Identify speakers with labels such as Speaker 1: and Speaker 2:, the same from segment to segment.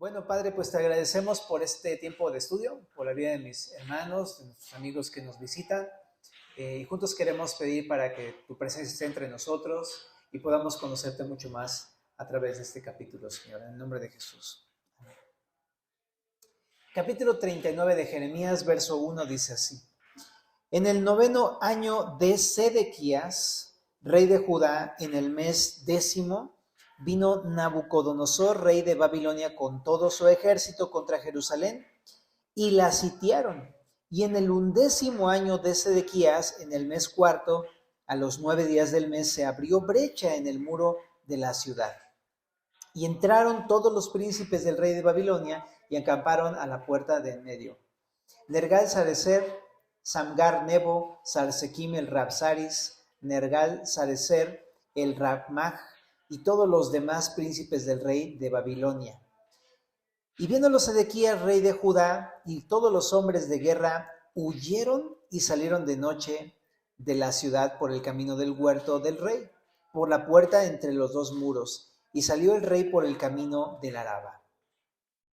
Speaker 1: Bueno, Padre, pues te agradecemos por este tiempo de estudio, por la vida de mis hermanos, de nuestros amigos que nos visitan. Y juntos queremos pedir para que tu presencia esté entre nosotros y podamos conocerte mucho más a través de este capítulo, Señor, en el nombre de Jesús. Amén. Capítulo 39 de Jeremías, verso 1 dice así. En el 9º año de Sedequías, rey de Judá, en el mes 10º, vino Nabucodonosor, rey de Babilonia, con todo su ejército contra Jerusalén, y la sitiaron. Y en el 11º año de Sedequías, en el mes 4º, a los 9 días del mes, se abrió brecha en el muro de la ciudad. Y entraron todos los príncipes del rey de Babilonia y acamparon a la puerta de en medio. Nergal-Sarecer, Samgar-Nebo, Sarsequim el Rabsaris, Nergal-Sarecer el Rabmag y todos los demás príncipes del rey de Babilonia. Y viéndolo Sedequías, rey de Judá, y todos los hombres de guerra huyeron y salieron de noche de la ciudad por el camino del huerto del rey, por la puerta entre los dos muros, y salió el rey por el camino del Araba.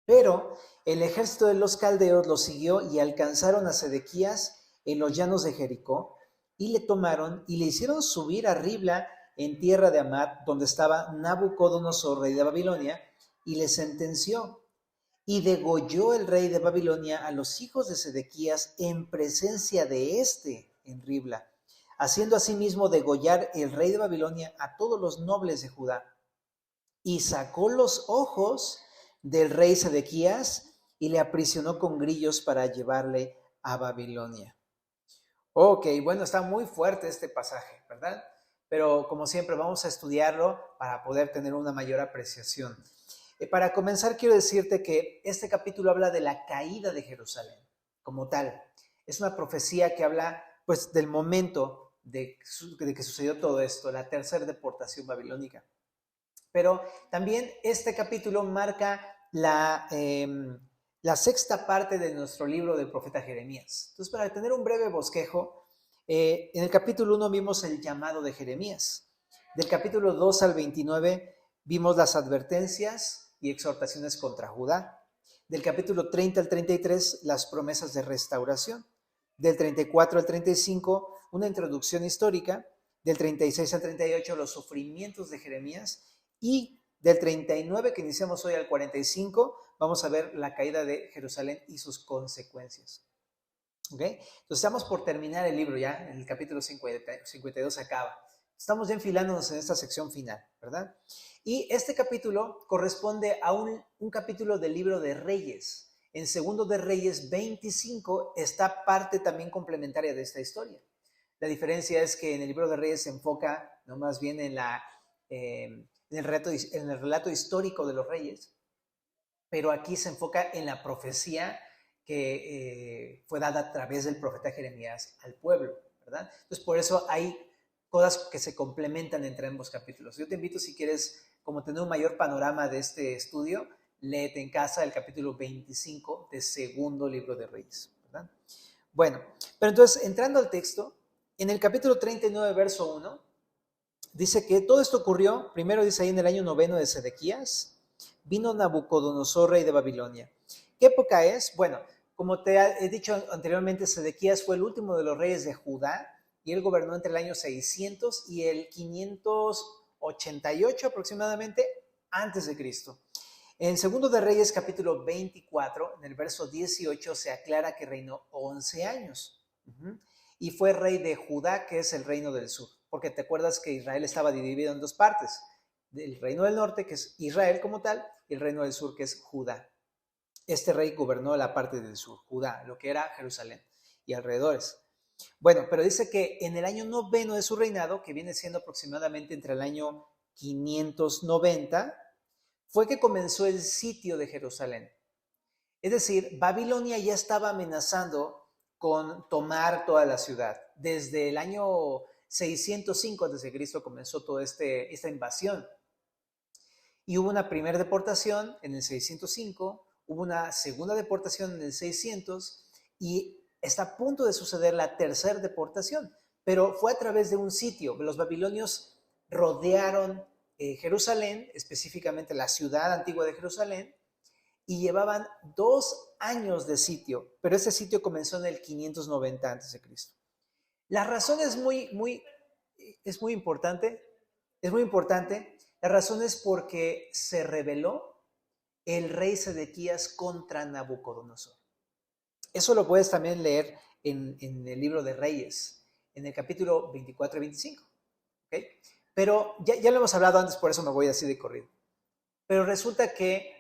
Speaker 1: Pero el ejército de los caldeos los siguió y alcanzaron a Sedequías en los llanos de Jericó, y le tomaron y le hicieron subir a Ribla en tierra de Amat, donde estaba Nabucodonosor, rey de Babilonia, y le sentenció. Y degolló el rey de Babilonia a los hijos de Sedequías en presencia de éste en Ribla, haciendo asimismo degollar el rey de Babilonia a todos los nobles de Judá. Y sacó los ojos del rey Sedequías y le aprisionó con grillos para llevarle a Babilonia. Ok, bueno, está muy fuerte este pasaje, ¿verdad? Pero como siempre vamos a estudiarlo para poder tener una mayor apreciación. Para comenzar, quiero decirte que este capítulo habla de la caída de Jerusalén como tal. Es una profecía que habla pues del momento de que sucedió todo esto, la tercera deportación babilónica. Pero también este capítulo marca la sexta parte de nuestro libro del profeta Jeremías. Entonces, para tener un breve bosquejo, en el capítulo 1 vimos el llamado de Jeremías. Del capítulo 2 al 29 vimos las advertencias y exhortaciones contra Judá. Del capítulo 30 al 33, las promesas de restauración. Del 34 al 35, una introducción histórica. Del 36 al 38, los sufrimientos de Jeremías. Y del 39 que iniciamos hoy al 45, vamos a ver la caída de Jerusalén y sus consecuencias. ¿Ok? Entonces estamos por terminar el libro ya, en el capítulo 52 acaba. Estamos ya enfilándonos en esta sección final, ¿verdad? Y este capítulo corresponde a un capítulo del libro de Reyes. En Segundo de Reyes 25 está parte también complementaria de esta historia. La diferencia es que en el libro de Reyes se enfoca no más bien en el relato histórico de los reyes, pero aquí se enfoca en la profecía que fue dada a través del profeta Jeremías al pueblo, ¿verdad? Entonces, por eso hay cosas que se complementan entre ambos capítulos. Yo te invito, si quieres como tener un mayor panorama de este estudio, léete en casa el capítulo 25 de Segundo Libro de Reyes, ¿verdad? Bueno, pero entonces, entrando al texto, en el capítulo 39, verso 1, dice que todo esto ocurrió, primero dice ahí en el año 9 de Sedequías, vino Nabucodonosor, rey de Babilonia. ¿Qué época es? Bueno, como te he dicho anteriormente, Sedequías fue el último de los reyes de Judá y él gobernó entre el año 600 y el 588 aproximadamente antes de Cristo. En Segundo de Reyes capítulo 24, en el verso 18 se aclara que reinó 11 años y fue rey de Judá, que es el reino del sur, porque te acuerdas que Israel estaba dividido en dos partes, el reino del norte, que es Israel como tal, y el reino del sur, que es Judá. Este rey gobernó la parte del sur, Judá, lo que era Jerusalén y alrededores. Bueno, pero dice que en el año 9 de su reinado, que viene siendo aproximadamente entre el año 590, fue que comenzó el sitio de Jerusalén. Es decir, Babilonia ya estaba amenazando con tomar toda la ciudad. Desde el año 605 a.C. comenzó toda esta invasión. Y hubo una primera deportación en el 605, hubo una segunda deportación en el 600 y está a punto de suceder la tercera deportación, pero fue a través de un sitio. Los babilonios rodearon Jerusalén, específicamente la ciudad antigua de Jerusalén, y llevaban 2 años de sitio, pero ese sitio comenzó en el 590 a.C. La razón es muy importante, es muy importante. La razón es porque se rebeló el rey Sedequías contra Nabucodonosor. Eso lo puedes también leer en el libro de Reyes, en el capítulo 24 y 25. ¿Okay? Pero ya lo hemos hablado antes, por eso me voy así de corrido. Pero resulta que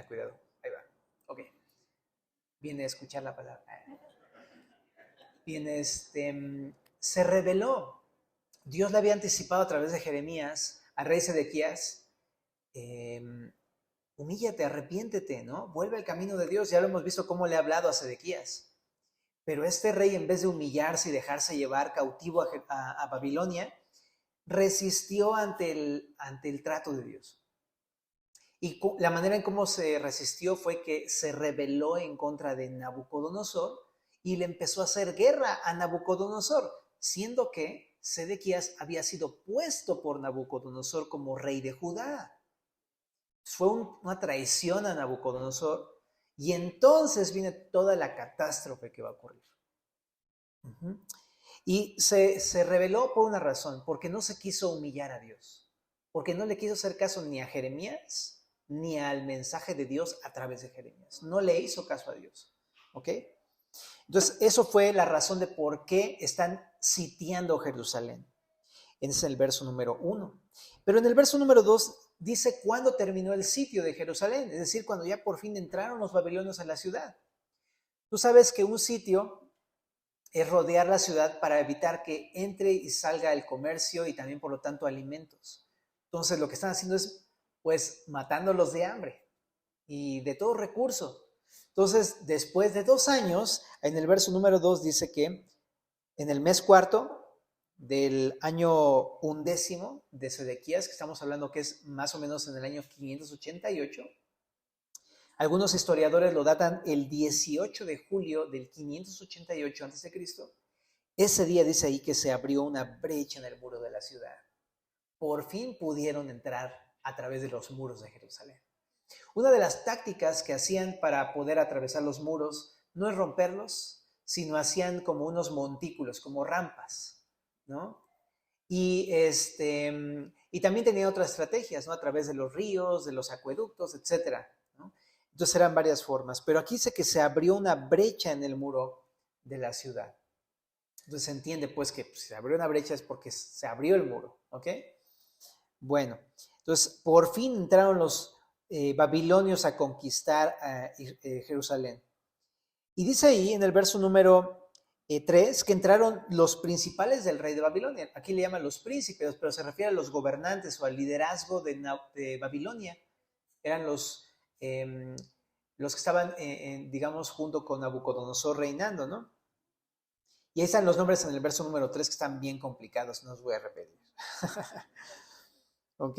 Speaker 1: cuidado, ahí va. Ok. Viene a escuchar la palabra. Viene, se rebeló. Dios le había anticipado a través de Jeremías al rey Sedequías, humíllate, arrepiéntete, ¿no? Vuelve al camino de Dios. Ya lo hemos visto cómo le ha hablado a Sedequías. Pero este rey, en vez de humillarse y dejarse llevar cautivo a Babilonia, resistió ante el trato de Dios. Y la manera en cómo se resistió fue que se rebeló en contra de Nabucodonosor y le empezó a hacer guerra a Nabucodonosor, siendo que Sedequías había sido puesto por Nabucodonosor como rey de Judá. Fue una traición a Nabucodonosor y entonces viene toda la catástrofe que va a ocurrir. Y se rebeló por una razón, porque no se quiso humillar a Dios, porque no le quiso hacer caso ni a Jeremías ni al mensaje de Dios a través de Jeremías. No le hizo caso a Dios. ¿Ok? Entonces, eso fue la razón de por qué están sitiando Jerusalén. Ese es el verso número 1. Pero en el verso número 2 dice cuándo terminó el sitio de Jerusalén, es decir, cuando ya por fin entraron los babilonios en la ciudad. Tú sabes que un sitio es rodear la ciudad para evitar que entre y salga el comercio y también, por lo tanto, alimentos. Entonces, lo que están haciendo es, pues, matándolos de hambre y de todo recurso. Entonces, después de 2 años, en el verso número 2 dice que en el mes cuarto del año 11 de Sedequías, que estamos hablando que es más o menos en el año 588, algunos historiadores lo datan el 18 de julio del 588 a.C. Ese día dice ahí que se abrió una brecha en el muro de la ciudad. Por fin pudieron entrar a través de los muros de Jerusalén. Una de las tácticas que hacían para poder atravesar los muros no es romperlos, sino hacían como unos montículos, como rampas, ¿no? Y también tenían otras estrategias, ¿no? A través de los ríos, de los acueductos, etcétera, ¿no? Entonces eran varias formas, pero aquí dice que se abrió una brecha en el muro de la ciudad. Entonces se entiende pues que si se abrió una brecha es porque se abrió el muro, ¿ok? Bueno, entonces por fin entraron los babilonios a conquistar Jerusalén. Y dice ahí en el verso número 3 que entraron los principales del rey de Babilonia. Aquí le llaman los príncipes, pero se refiere a los gobernantes o al liderazgo de Babilonia. Eran los que estaban, digamos, junto con Nabucodonosor reinando, ¿no? Y ahí están los nombres en el verso número 3 que están bien complicados, no os voy a repetir. ¿Ok?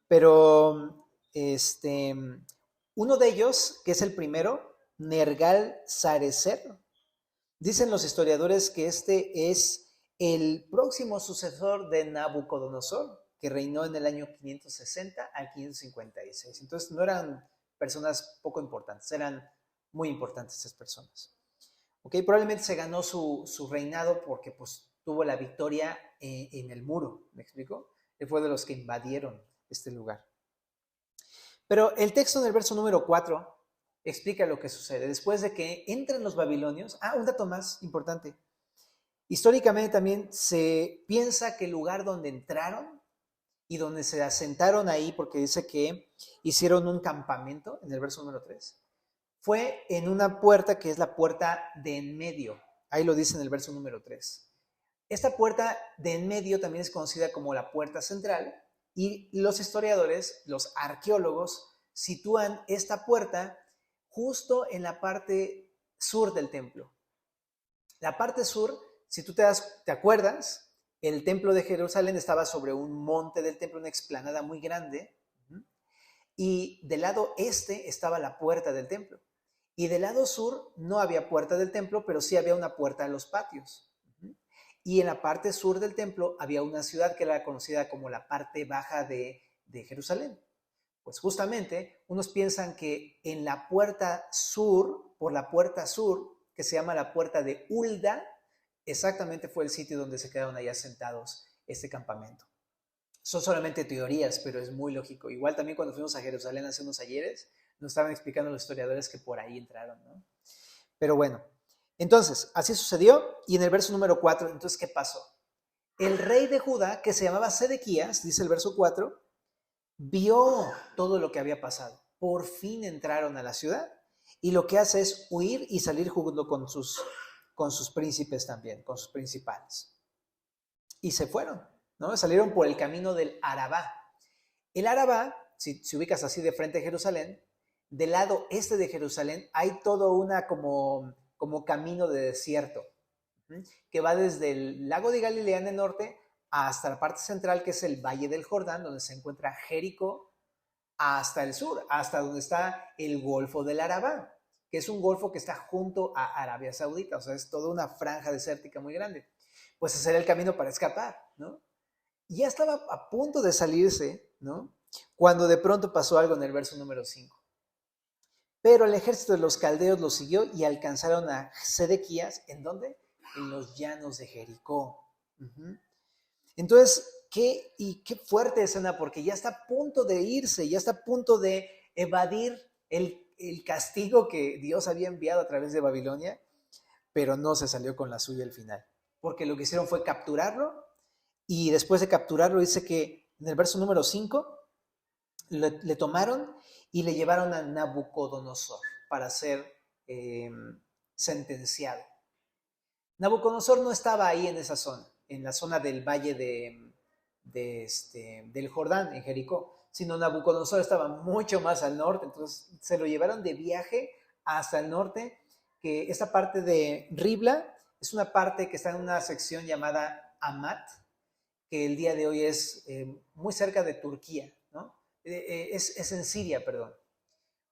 Speaker 1: Pero uno de ellos, que es el primero, Nergal-Sarecer, dicen los historiadores que este es el próximo sucesor de Nabucodonosor, que reinó en el año 560 al 556. Entonces no eran personas poco importantes, eran muy importantes esas personas. ¿Okay? Probablemente se ganó su reinado porque pues, tuvo la victoria en el muro, ¿me explico? Él fue de los que invadieron este lugar. Pero el texto en el verso número 4 explica lo que sucede. Después de que entran los babilonios, un dato más importante. Históricamente también se piensa que el lugar donde entraron y donde se asentaron ahí, porque dice que hicieron un campamento, en el verso número 3, fue en una puerta que es la puerta de en medio. Ahí lo dice en el verso número 3. Esta puerta de en medio también es conocida como la puerta central y los historiadores, los arqueólogos, sitúan esta puerta justo en la parte sur del templo. La parte sur, si tú te acuerdas, el templo de Jerusalén estaba sobre un monte del templo, una explanada muy grande, y del lado este estaba la puerta del templo. Y del lado sur no había puerta del templo, pero sí había una puerta a los patios. Y en la parte sur del templo había una ciudad que era conocida como la parte baja de Jerusalén. Pues justamente unos piensan que en la puerta sur, por la puerta sur, que se llama la puerta de Hulda, exactamente fue el sitio donde se quedaron allá sentados este campamento. Son solamente teorías, pero es muy lógico. Igual también cuando fuimos a Jerusalén hace unos ayeres, nos estaban explicando los historiadores que por ahí entraron, ¿no? Pero bueno, entonces, así sucedió. Y en el verso número 4, entonces, ¿qué pasó? El rey de Judá, que se llamaba Sedequías, dice el verso 4, vio todo lo que había pasado. Por fin entraron a la ciudad y lo que hace es huir y salir junto con sus príncipes también, con sus principales. Y se fueron, ¿no? Salieron por el camino del Arabá. El Arabá, si ubicas así de frente a Jerusalén, del lado este de Jerusalén hay todo una como camino de desierto, que va desde el lago de Galilea en el norte hasta la parte central, que es el Valle del Jordán, donde se encuentra Jericó, hasta el sur, hasta donde está el Golfo del Arabá, que es un golfo que está junto a Arabia Saudita, o sea, es toda una franja desértica muy grande. Pues ese era el camino para escapar, ¿no? Y ya estaba a punto de salirse, ¿no? Cuando de pronto pasó algo en el verso número 5. Pero el ejército de los caldeos los siguió y alcanzaron a Sedequías, ¿en dónde? En los llanos de Jericó. Entonces, qué fuerte escena, porque ya está a punto de irse, ya está a punto de evadir el castigo que Dios había enviado a través de Babilonia, pero no se salió con la suya al final, porque lo que hicieron fue capturarlo, y después de capturarlo dice que en el verso número 5 le tomaron y le llevaron a Nabucodonosor para ser sentenciado. Nabucodonosor no estaba ahí en esa zona, en la zona del valle del Jordán, en Jericó, sino Nabucodonosor estaba mucho más al norte, entonces se lo llevaron de viaje hasta el norte, que esta parte de Ribla es una parte que está en una sección llamada Amat, que el día de hoy es muy cerca de Turquía, ¿no? Es en Siria, perdón.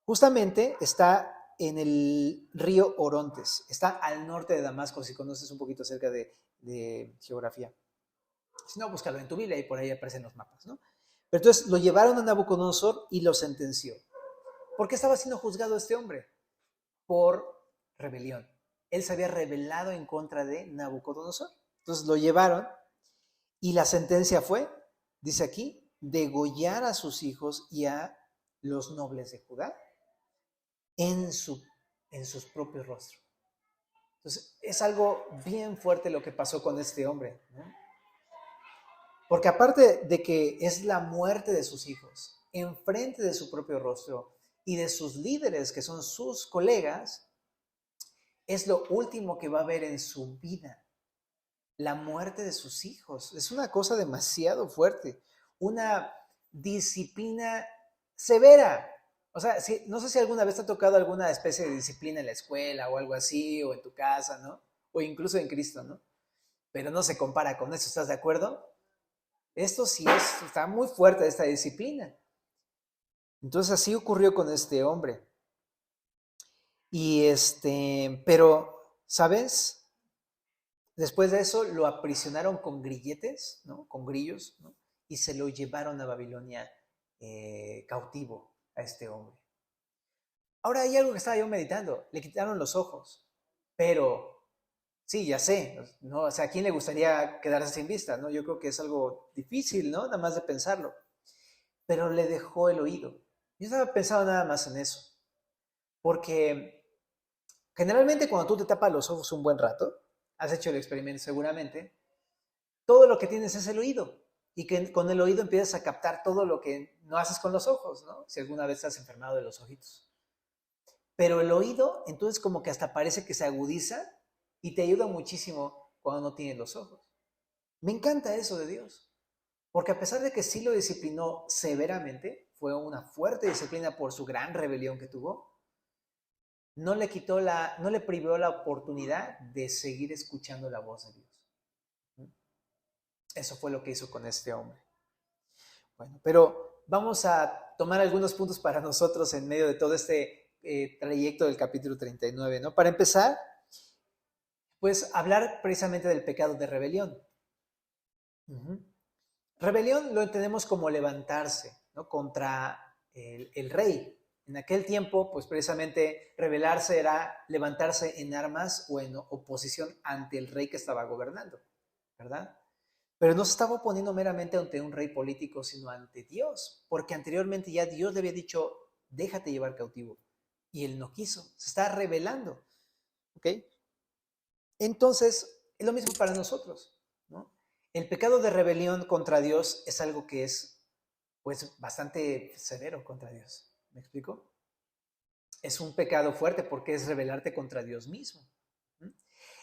Speaker 1: Justamente está en el río Orontes, está al norte de Damasco, si conoces un poquito acerca de geografía. Si no, búscalo en tu Biblia y por ahí aparecen los mapas, ¿no? Pero entonces lo llevaron a Nabucodonosor y lo sentenció. ¿Por qué estaba siendo juzgado este hombre? Por rebelión. Él se había rebelado en contra de Nabucodonosor. Entonces lo llevaron y la sentencia fue, dice aquí, degollar a sus hijos y a los nobles de Judá en sus propios rostros. Entonces, es algo bien fuerte lo que pasó con este hombre, ¿no? Porque aparte de que es la muerte de sus hijos, enfrente de su propio rostro y de sus líderes, que son sus colegas, es lo último que va a ver en su vida. La muerte de sus hijos. Es una cosa demasiado fuerte. Una disciplina severa. O sea, no sé si alguna vez te ha tocado alguna especie de disciplina en la escuela o algo así, o en tu casa, ¿no? O incluso en Cristo, ¿no? Pero no se compara con eso, ¿estás de acuerdo? Esto sí está muy fuerte, esta disciplina. Entonces así ocurrió con este hombre. Y pero, ¿sabes? Después de eso lo aprisionaron con grilletes, ¿no? Con grillos, ¿no? Y se lo llevaron a Babilonia cautivo a este hombre. Ahora hay algo que estaba yo meditando. Le quitaron los ojos, pero sí, ya sé, ¿no? O sea, ¿a quién le gustaría quedarse sin vista, no? Yo creo que es algo difícil, ¿no? Nada más de pensarlo. Pero le dejó el oído. Yo estaba pensando nada más en eso. Porque generalmente cuando tú te tapas los ojos un buen rato, has hecho el experimento seguramente, todo lo que tienes es el oído. Y que con el oído empiezas a captar todo lo que no haces con los ojos, ¿no? Si alguna vez estás enfermado de los ojitos. Pero el oído, entonces como que hasta parece que se agudiza y te ayuda muchísimo cuando no tienes los ojos. Me encanta eso de Dios. Porque a pesar de que sí lo disciplinó severamente, fue una fuerte disciplina por su gran rebelión que tuvo, no le privó la oportunidad de seguir escuchando la voz de Dios. Eso fue lo que hizo con este hombre. Bueno, pero vamos a tomar algunos puntos para nosotros en medio de todo este trayecto del capítulo 39, ¿no? Para empezar, Pues hablar precisamente del pecado de rebelión. Ujú. Rebelión lo entendemos como levantarse, ¿no?, contra el rey. En aquel tiempo, pues precisamente rebelarse era levantarse en armas o en oposición ante el rey que estaba gobernando, ¿verdad? Pero no se estaba oponiendo meramente ante un rey político, sino ante Dios, porque anteriormente ya Dios le había dicho, déjate llevar cautivo, y él no quiso, se está rebelando, ¿ok? Entonces, es lo mismo para nosotros, ¿no? El pecado de rebelión contra Dios es algo que es, pues, bastante severo contra Dios. ¿Me explico? Es un pecado fuerte porque es rebelarte contra Dios mismo. ¿Mm?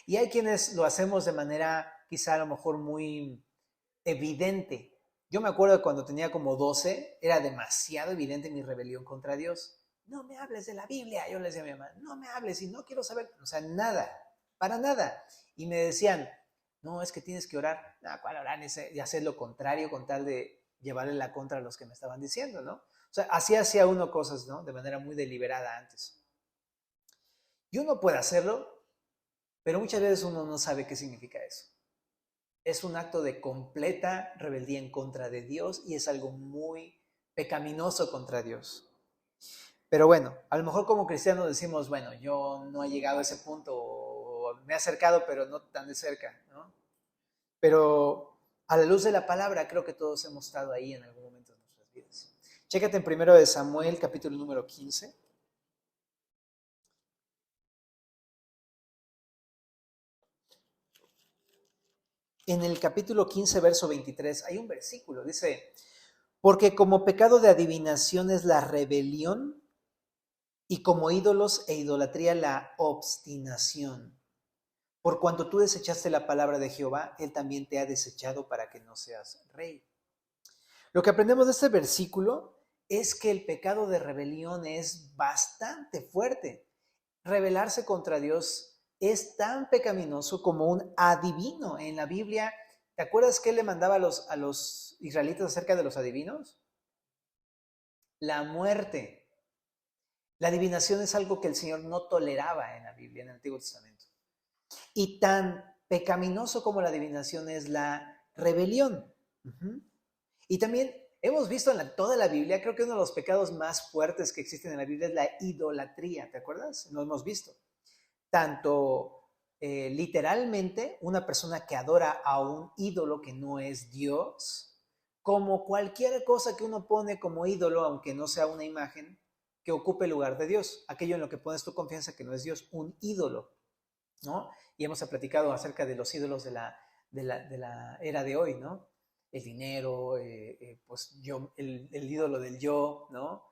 Speaker 1: Y hay quienes lo hacemos de manera quizá a lo mejor muy evidente. Yo me acuerdo de cuando tenía como 12, era demasiado evidente mi rebelión contra Dios. No me hables de la Biblia, yo le decía a mi mamá, no me hables y no quiero saber, o sea, nada, para nada. Y me decían, no, es que tienes que orar. No, ¿cuál orar? Y hacer lo contrario con tal de llevarle la contra a los que me estaban diciendo, ¿no? O sea, así hacía uno cosas, ¿no? De manera muy deliberada antes. Y uno puede hacerlo, pero muchas veces uno no sabe qué significa eso. Es un acto de completa rebeldía en contra de Dios y es algo muy pecaminoso contra Dios. Pero bueno, a lo mejor como cristianos decimos, bueno, yo no he llegado a ese punto, o me he acercado, pero no tan de cerca, ¿no? Pero a la luz de la palabra, creo que todos hemos estado ahí en algún momento de nuestras vidas. Chécate en 1 Samuel, capítulo número 15. En el capítulo 15, verso 23, hay un versículo, dice, porque como pecado de adivinación es la rebelión, y como ídolos e idolatría la obstinación. Por cuanto tú desechaste la palabra de Jehová, él también te ha desechado para que no seas rey. Lo que aprendemos de este versículo es que el pecado de rebelión es bastante fuerte. Rebelarse contra Dios es tan pecaminoso como un adivino. En la Biblia, ¿te acuerdas que él le mandaba a los israelitas acerca de los adivinos? La muerte. La adivinación es algo que el Señor no toleraba en la Biblia, en el Antiguo Testamento. Y tan pecaminoso como la adivinación es la rebelión. Uh-huh. Y también hemos visto en toda la Biblia, creo que uno de los pecados más fuertes que existen en la Biblia es la idolatría, ¿te acuerdas? Lo hemos visto. Tanto literalmente una persona que adora a un ídolo que no es Dios, como cualquier cosa que uno pone como ídolo, aunque no sea una imagen, que ocupe el lugar de Dios, aquello en lo que pones tu confianza que no es Dios, un ídolo, ¿no? Y hemos platicado acerca de los ídolos de la era de hoy, ¿no? El dinero, pues yo, el ídolo del yo, ¿no?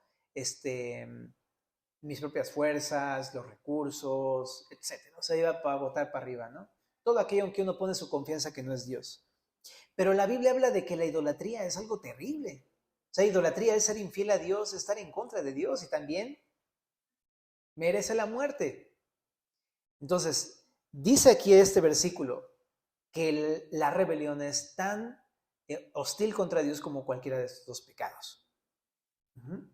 Speaker 1: Mis propias fuerzas, los recursos, etcétera. O sea, iba para botar para arriba, ¿no? Todo aquello en que uno pone su confianza que no es Dios. Pero la Biblia habla de que la idolatría es algo terrible. O sea, idolatría es ser infiel a Dios, estar en contra de Dios y también merece la muerte. Entonces, dice aquí este versículo que la rebelión es tan hostil contra Dios como cualquiera de estos dos pecados. Uh-huh.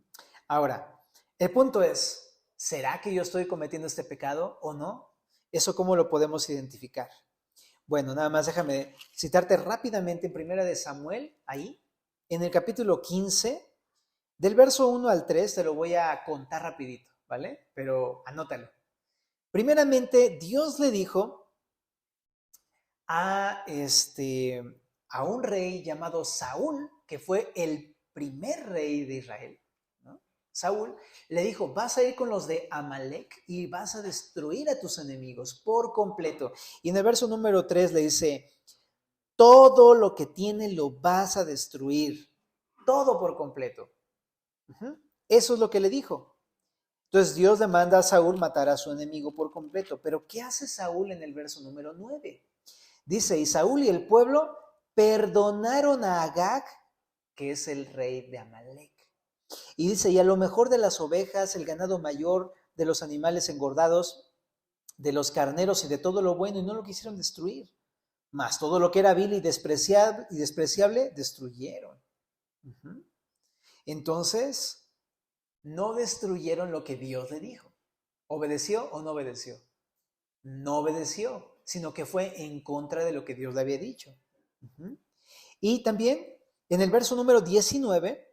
Speaker 1: Ahora, el punto es, ¿será que yo estoy cometiendo este pecado o no? ¿Eso cómo lo podemos identificar? Bueno, nada más déjame citarte rápidamente en 1 Samuel, ahí, en el capítulo 15, del verso 1 al 3, te lo voy a contar rapidito, ¿vale? Pero anótalo. Primeramente, Dios le dijo a, a un rey llamado Saúl, que fue el primer rey de Israel, ¿no? Saúl le dijo, vas a ir con los de Amalek y vas a destruir a tus enemigos por completo. Y en el verso número 3 le dice, todo lo que tiene lo vas a destruir, todo por completo. Uh-huh. Eso es lo que le dijo. Entonces Dios le manda a Saúl matar a su enemigo por completo. Pero ¿qué hace Saúl en el verso número 9? Dice, y Saúl y el pueblo perdonaron a Agag, que es el rey de Amalek. Y dice, y a lo mejor de las ovejas, el ganado mayor, de los animales engordados, de los carneros y de todo lo bueno, y no lo quisieron destruir. Mas todo lo que era vil y despreciable destruyeron. Uh-huh. Entonces, no destruyeron lo que Dios le dijo. ¿Obedeció o no obedeció? No obedeció. sino que fue en contra de lo que Dios le había dicho. Uh-huh. Y también en el verso número 19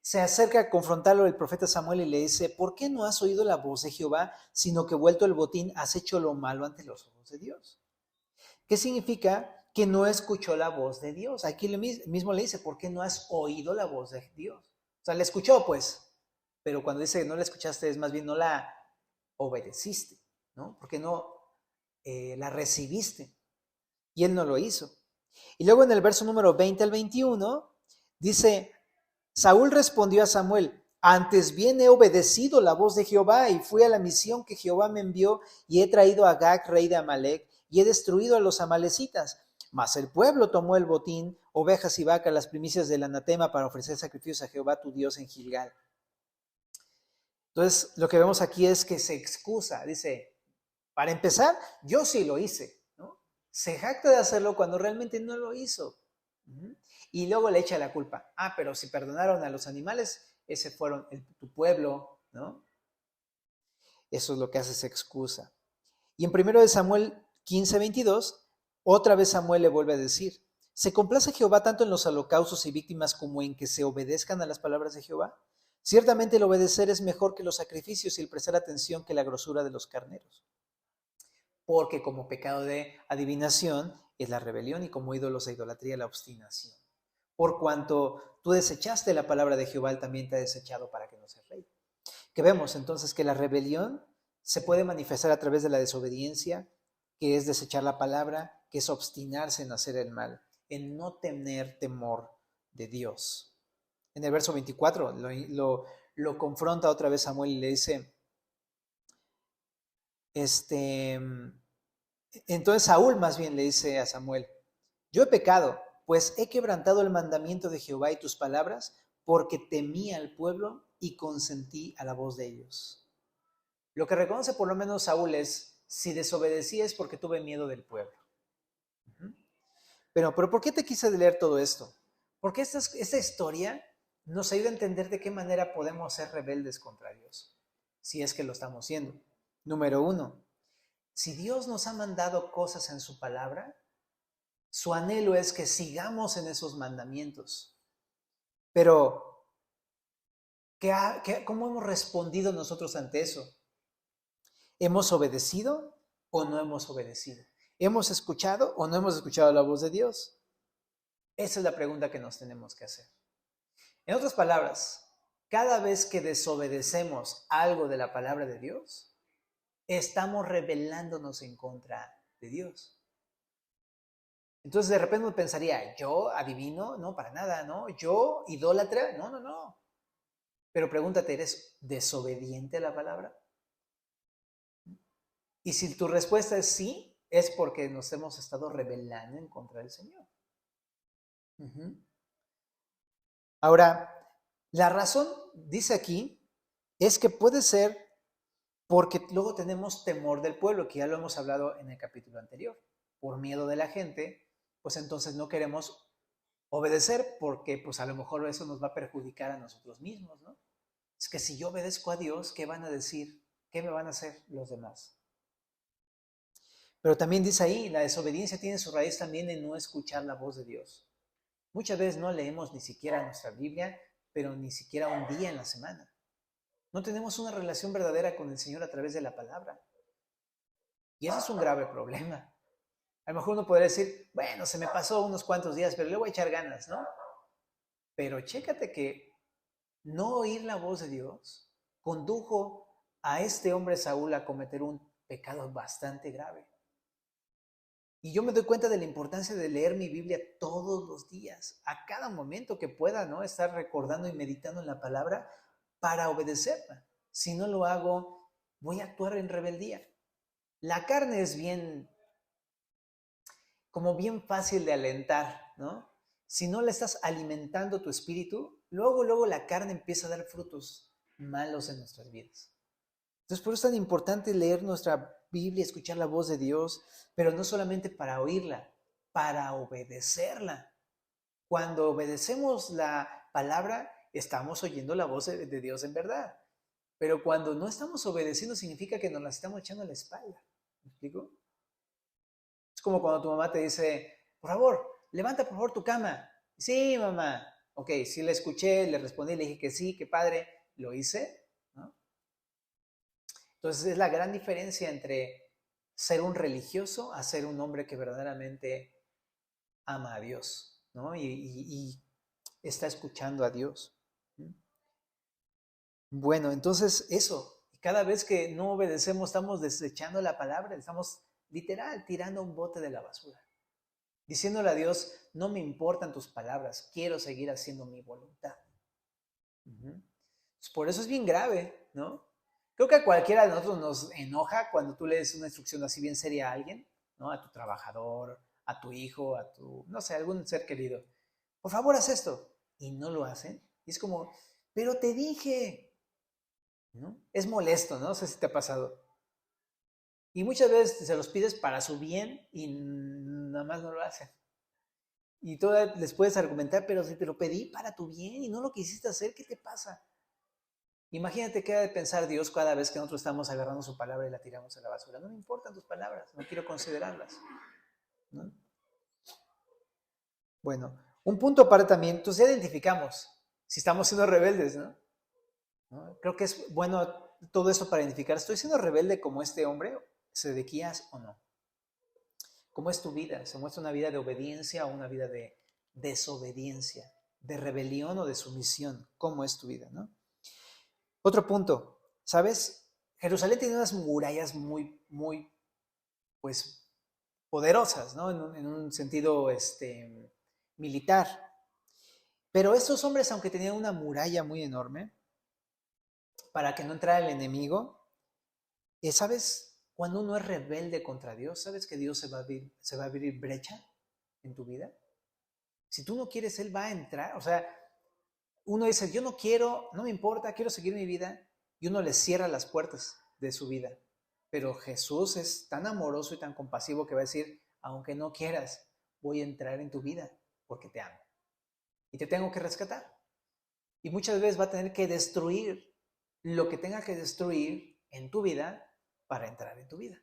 Speaker 1: se acerca a confrontarlo el profeta Samuel y le dice, ¿por qué no has oído la voz de Jehová, sino que vuelto el botín has hecho lo malo ante los ojos de Dios? ¿Qué significa que no escuchó la voz de Dios? Aquí mismo le dice, ¿por qué no has oído la voz de Dios? O sea, le escuchó pues, pero cuando dice que no la escuchaste es más bien no la obedeciste, ¿no? Porque no la recibiste. Y él no lo hizo. Y luego en el verso número 20 al 21 dice, Saúl respondió a Samuel, antes bien he obedecido la voz de Jehová y fui a la misión que Jehová me envió y he traído a Agag, rey de Amalec, y he destruido a los amalecitas. Mas el pueblo tomó el botín, ovejas y vacas, las primicias del anatema para ofrecer sacrificios a Jehová tu Dios en Gilgal. Entonces, lo que vemos aquí es que se excusa, dice, para empezar, yo sí lo hice, ¿no? Se jacta de hacerlo cuando realmente no lo hizo. Y luego le echa la culpa. Pero si perdonaron a los animales, ese fueron tu pueblo, ¿no? Eso es lo que hace esa excusa. Y en 1 Samuel 15:22, otra vez Samuel le vuelve a decir, ¿se complace Jehová tanto en los holocaustos y víctimas como en que se obedezcan a las palabras de Jehová? Ciertamente el obedecer es mejor que los sacrificios y el prestar atención que la grosura de los carneros. Porque como pecado de adivinación es la rebelión y como ídolos de idolatría la obstinación. Por cuanto tú desechaste la palabra de Jehová, él también te ha desechado para que no seas rey. Que vemos entonces que la rebelión se puede manifestar a través de la desobediencia, que es desechar la palabra, que es obstinarse en hacer el mal, en no tener temor de Dios. En el verso 24 lo confronta otra vez Samuel y le dice, entonces Saúl más bien le dice a Samuel, yo he pecado, pues he quebrantado el mandamiento de Jehová y tus palabras, porque temí al pueblo y consentí a la voz de ellos. Lo que reconoce por lo menos Saúl es, si desobedecí es porque tuve miedo del pueblo. Pero ¿por qué te quise leer todo esto? Porque esta historia nos ayuda a entender de qué manera podemos ser rebeldes contra Dios, si es que lo estamos siendo. Número 1, si Dios nos ha mandado cosas en su palabra, su anhelo es que sigamos en esos mandamientos. Pero, ¿cómo hemos respondido nosotros ante eso? ¿Hemos obedecido o no hemos obedecido? ¿Hemos escuchado o no hemos escuchado la voz de Dios? Esa es la pregunta que nos tenemos que hacer. En otras palabras, cada vez que desobedecemos algo de la palabra de Dios, estamos rebelándonos en contra de Dios. Entonces de repente uno pensaría, ¿yo adivino? No, para nada, ¿no? ¿Yo idólatra? No, no, no. Pero pregúntate, ¿eres desobediente a la palabra? Y si tu respuesta es sí, es porque nos hemos estado rebelando en contra del Señor. Ahora, la razón, dice aquí, es que puede ser porque luego tenemos temor del pueblo, que ya lo hemos hablado en el capítulo anterior. Por miedo de la gente, pues entonces no queremos obedecer porque pues a lo mejor eso nos va a perjudicar a nosotros mismos, ¿no? Es que si yo obedezco a Dios, ¿qué van a decir? ¿Qué me van a hacer los demás? Pero también dice ahí, la desobediencia tiene su raíz también en no escuchar la voz de Dios. Muchas veces no leemos ni siquiera nuestra Biblia, pero ni siquiera un día en la semana. No tenemos una relación verdadera con el Señor a través de la palabra. Y eso es un grave problema. A lo mejor uno podría decir, bueno, se me pasó unos cuantos días, pero le voy a echar ganas, ¿no? Pero chécate que no oír la voz de Dios condujo a este hombre Saúl a cometer un pecado bastante grave. Y yo me doy cuenta de la importancia de leer mi Biblia todos los días, a cada momento que pueda, ¿no? Estar recordando y meditando en la palabra para obedecerla. Si no lo hago, voy a actuar en rebeldía. La carne es como bien fácil de alentar, ¿no? Si no le estás alimentando tu espíritu, luego la carne empieza a dar frutos malos en nuestras vidas. Entonces, por eso es tan importante leer nuestra Biblia, escuchar la voz de Dios, pero no solamente para oírla, para obedecerla. Cuando obedecemos la palabra, estamos oyendo la voz de Dios en verdad. Pero cuando no estamos obedeciendo, significa que nos la estamos echando a la espalda. ¿Me explico? como cuando tu mamá te dice, por favor, levanta por favor tu cama. Sí, mamá. Ok, sí le escuché, le respondí, le dije que sí, que padre, lo hice, ¿no? Entonces es la gran diferencia entre ser un religioso a ser un hombre que verdaderamente ama a Dios, ¿no? Y está escuchando a Dios. Bueno, entonces eso, cada vez que no obedecemos estamos desechando la palabra, estamos literal tirando un bote de la basura, diciéndole a Dios, no me importan tus palabras, quiero seguir haciendo mi voluntad. Pues por eso es bien grave, ¿no? Creo que a cualquiera de nosotros nos enoja cuando tú le des una instrucción así bien seria a alguien, ¿no? A tu trabajador, a tu hijo, a tu, no sé, algún ser querido. Por favor, haz esto. Y no lo hacen. Y es como, pero te dije, ¿no? Es molesto, ¿no? No sé si te ha pasado. Y muchas veces se los pides para su bien y nada más no lo hacen. Y tú les puedes argumentar, pero si te lo pedí para tu bien y no lo quisiste hacer, ¿qué te pasa? Imagínate qué ha de pensar Dios cada vez que nosotros estamos agarrando su palabra y la tiramos a la basura. No me importan tus palabras, no quiero considerarlas, ¿no? Bueno, un punto para también, entonces ya identificamos si estamos siendo rebeldes, ¿no? ¿No? Creo que es bueno todo esto para identificar, ¿estoy siendo rebelde como este hombre, Sedequías, o no? ¿Cómo es tu vida? ¿Se muestra una vida de obediencia o una vida de desobediencia, de rebelión o de sumisión? ¿Cómo es tu vida, no? Otro punto, ¿sabes? Jerusalén tiene unas murallas muy, pues, poderosas, ¿no? En un sentido militar. Pero estos hombres, aunque tenían una muralla muy enorme, para que no entrara el enemigo, ¿sabes? Cuando uno es rebelde contra Dios, ¿sabes que Dios se va a abrir brecha en tu vida? Si tú no quieres, Él va a entrar. O sea, uno dice, yo no quiero, no me importa, quiero seguir mi vida, y uno le cierra las puertas de su vida. Pero Jesús es tan amoroso y tan compasivo que va a decir, aunque no quieras, voy a entrar en tu vida porque te amo. Y te tengo que rescatar. Y muchas veces va a tener que destruir lo que tenga que destruir en tu vida para entrar en tu vida.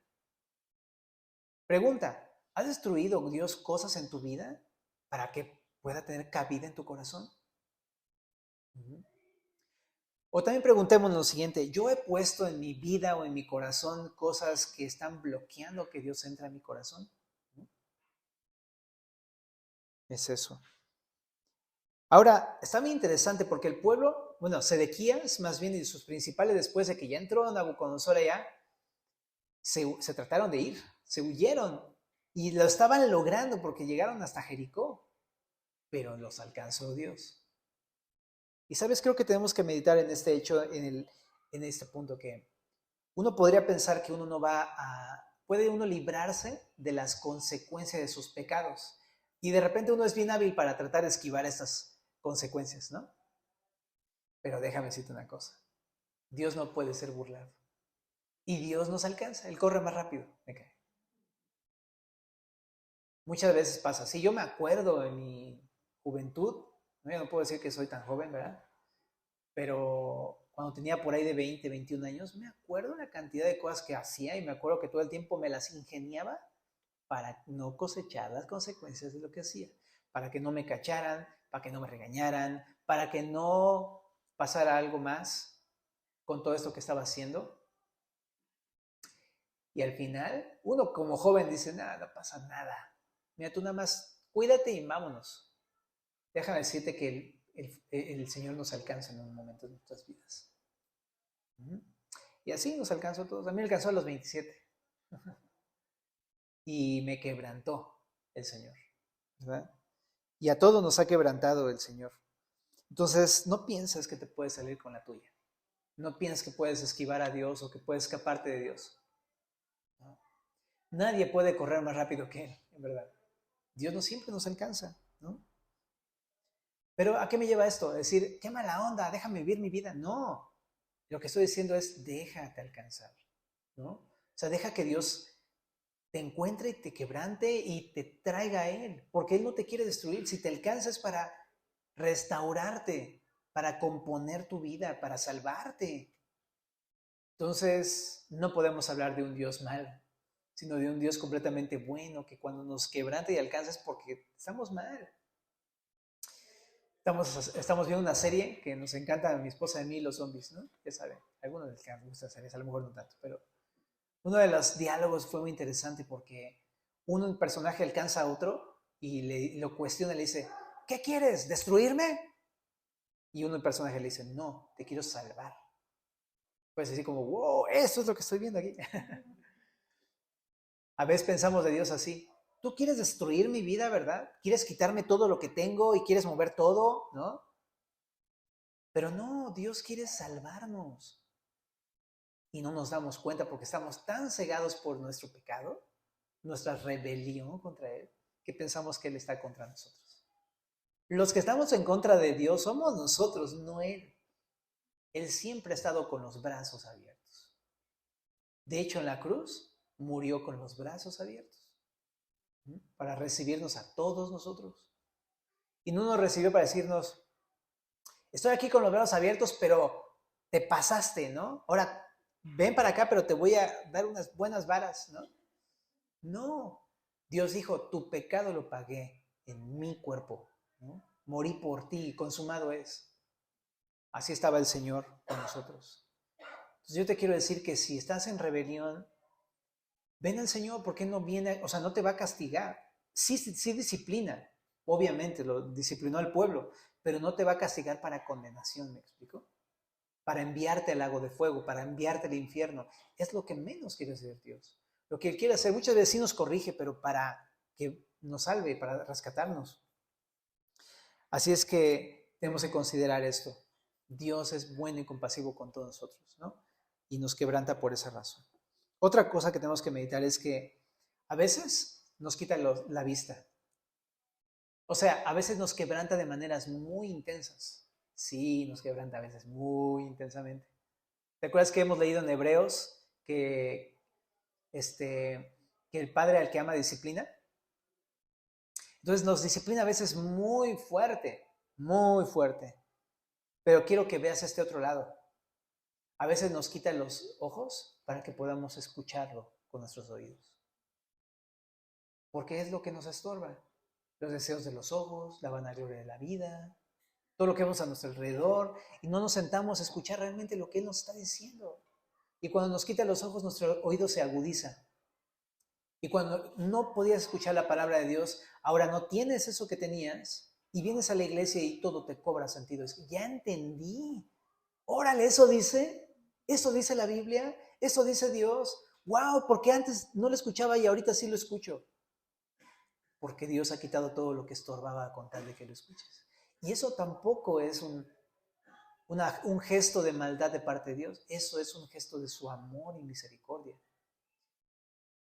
Speaker 1: Pregunta, ¿ha destruido Dios cosas en tu vida para que pueda tener cabida en tu corazón? O también preguntémonos lo siguiente, ¿yo he puesto en mi vida o en mi corazón cosas que están bloqueando que Dios entre a mi corazón? Es eso. Ahora, está muy interesante porque el pueblo, bueno, Sedequías, más bien, y sus principales, después de que ya entró Nabucodonosor allá, se trataron de ir, se huyeron y lo estaban logrando porque llegaron hasta Jericó, pero los alcanzó Dios. Y sabes, creo que tenemos que meditar en este hecho, en este punto, que uno podría pensar que uno no puede uno librarse de las consecuencias de sus pecados. Y de repente uno es bien hábil para tratar de esquivar estas consecuencias, ¿no? Pero déjame decirte una cosa. Dios no puede ser burlado. Y Dios nos alcanza. Él corre más rápido. Me cae. Muchas veces pasa. Si yo me acuerdo en mi juventud, ¿no? Yo no puedo decir que soy tan joven, ¿verdad? Pero cuando tenía por ahí de 20, 21 años, me acuerdo la cantidad de cosas que hacía y me acuerdo que todo el tiempo me las ingeniaba para no cosechar las consecuencias de lo que hacía, para que no me cacharan, para que no me regañaran, para que no pasara algo más con todo esto que estaba haciendo. Y al final, uno como joven dice, nada, no pasa nada. Mira, tú nada más cuídate y vámonos. Déjame decirte que el Señor nos alcanza en un momento de nuestras vidas. Y así nos alcanzó a todos. A mí me alcanzó a los 27. Y me quebrantó el Señor, ¿verdad? Y a todos nos ha quebrantado el Señor. Entonces, no pienses que te puedes salir con la tuya. No pienses que puedes esquivar a Dios o que puedes escaparte de Dios. ¿No? Nadie puede correr más rápido que Él, en verdad. Dios no siempre nos alcanza, ¿no? Pero ¿a qué me lleva esto? A decir, qué mala onda, déjame vivir mi vida. No, lo que estoy diciendo es, déjate alcanzar, ¿no? O sea, deja que Dios te encuentre y te quebrante y te traiga a Él, porque Él no te quiere destruir. Si te alcanza es para restaurarte, para componer tu vida, para salvarte. Entonces, no podemos hablar de un Dios malo, sino de un Dios completamente bueno, que cuando nos quebranta y alcanza es porque estamos mal. Estamos viendo una serie que nos encanta a mi esposa y a mí, los zombies, ¿no? Ya saben, algunos les gusta series, a lo mejor no tanto, pero uno de los diálogos fue muy interesante porque un personaje alcanza a otro y lo cuestiona, le dice, ¿qué quieres? ¿Destruirme? Y un personaje le dice, no, te quiero salvar. Pues así como, wow, eso es lo que estoy viendo aquí. A veces pensamos de Dios así, tú quieres destruir mi vida, ¿verdad? Quieres quitarme todo lo que tengo y quieres mover todo, ¿no? Pero no, Dios quiere salvarnos. Y no nos damos cuenta porque estamos tan cegados por nuestro pecado, nuestra rebelión contra Él, que pensamos que Él está contra nosotros. Los que estamos en contra de Dios somos nosotros, no Él. Él siempre ha estado con los brazos abiertos. De hecho, en la cruz murió con los brazos abiertos para recibirnos a todos nosotros. Y no nos recibió para decirnos, estoy aquí con los brazos abiertos, pero te pasaste, ¿no? Ahora ven para acá, pero te voy a dar unas buenas varas, ¿no? No, Dios dijo, tu pecado lo pagué en mi cuerpo, ¿no? Morí por ti, consumado es. Así estaba el Señor con nosotros. Entonces yo te quiero decir que si estás en rebelión, ven al Señor porque no viene, o sea, no te va a castigar. Sí disciplina, obviamente lo disciplinó al pueblo, pero no te va a castigar para condenación, ¿me explico? Para enviarte al lago de fuego, para enviarte al infierno. Es lo que menos quiere hacer Dios. Lo que Él quiere hacer, muchas veces sí nos corrige, pero para que nos salve, para rescatarnos. Así es que tenemos que considerar esto. Dios es bueno y compasivo con todos nosotros, ¿no? Y nos quebranta por esa razón. Otra cosa que tenemos que meditar es que a veces nos quita la vista. O sea, a veces nos quebranta de maneras muy intensas. Sí, nos quebranta a veces muy intensamente. ¿Te acuerdas que hemos leído en Hebreos que el padre al que ama disciplina? Entonces nos disciplina a veces muy fuerte, muy fuerte. Pero quiero que veas este otro lado. A veces nos quita los ojos para que podamos escucharlo con nuestros oídos. Porque es lo que nos estorba. Los deseos de los ojos, la vanagloria de la vida, todo lo que vemos a nuestro alrededor, y no nos sentamos a escuchar realmente lo que Él nos está diciendo. Y cuando nos quita los ojos, nuestro oído se agudiza. Y cuando no podías escuchar la palabra de Dios, ahora no tienes eso que tenías, y vienes a la iglesia y todo te cobra sentido. Es que ya entendí. Órale, eso dice la Biblia, eso dice Dios. Wow, porque antes no lo escuchaba y ahorita sí lo escucho. Porque Dios ha quitado todo lo que estorbaba con tal de que lo escuches. Y eso tampoco es un gesto de maldad de parte de Dios, eso es un gesto de su amor y misericordia.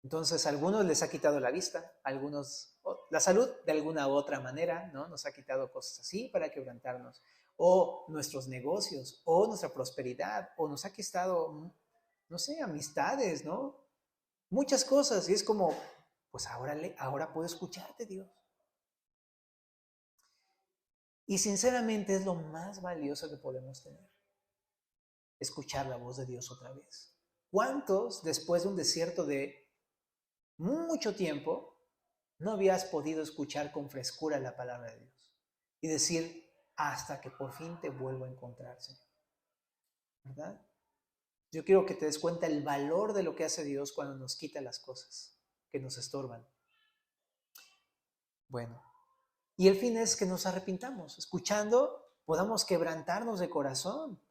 Speaker 1: Entonces, a algunos les ha quitado la vista, a algunos la salud de alguna u otra manera, ¿no? Nos ha quitado cosas así para quebrantarnos, o nuestros negocios, o nuestra prosperidad, o nos ha quitado, no sé, amistades, ¿no? Muchas cosas, y es como, pues ahora puedo escucharte, Dios. Y sinceramente es lo más valioso que podemos tener, escuchar la voz de Dios otra vez. ¿Cuántos, después de un desierto de mucho tiempo, no habías podido escuchar con frescura la palabra de Dios? Y decir, hasta que por fin te vuelvo a encontrar, Señor. ¿Verdad? Yo quiero que te des cuenta el valor de lo que hace Dios cuando nos quita las cosas que nos estorban. Bueno, y el fin es que nos arrepintamos. Escuchando, podamos quebrantarnos de corazón.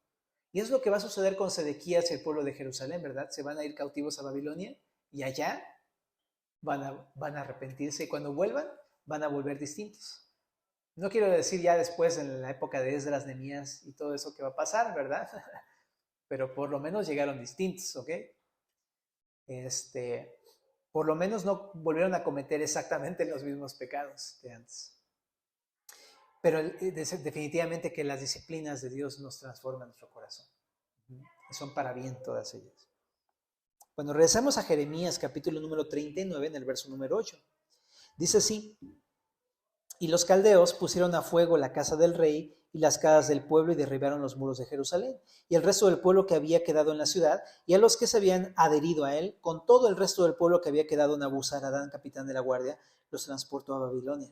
Speaker 1: Y es lo que va a suceder con Sedequías y el pueblo de Jerusalén, ¿verdad? Se van a ir cautivos a Babilonia y allá van a arrepentirse y cuando vuelvan van a volver distintos. No quiero decir ya después en la época de Esdras, Nehemías y todo eso que va a pasar, ¿verdad? Pero por lo menos llegaron distintos, ¿ok? Por lo menos no volvieron a cometer exactamente los mismos pecados de antes. Pero definitivamente que las disciplinas de Dios nos transforman nuestro corazón. Son para bien todas ellas. Bueno, regresamos a Jeremías capítulo número 39 en el verso número 8. Dice así: y los caldeos pusieron a fuego la casa del rey y las casas del pueblo y derribaron los muros de Jerusalén. Y el resto del pueblo que había quedado en la ciudad y a los que se habían adherido a él, con todo el resto del pueblo que había quedado, Nabuzaradán, capitán de la guardia, los transportó a Babilonia.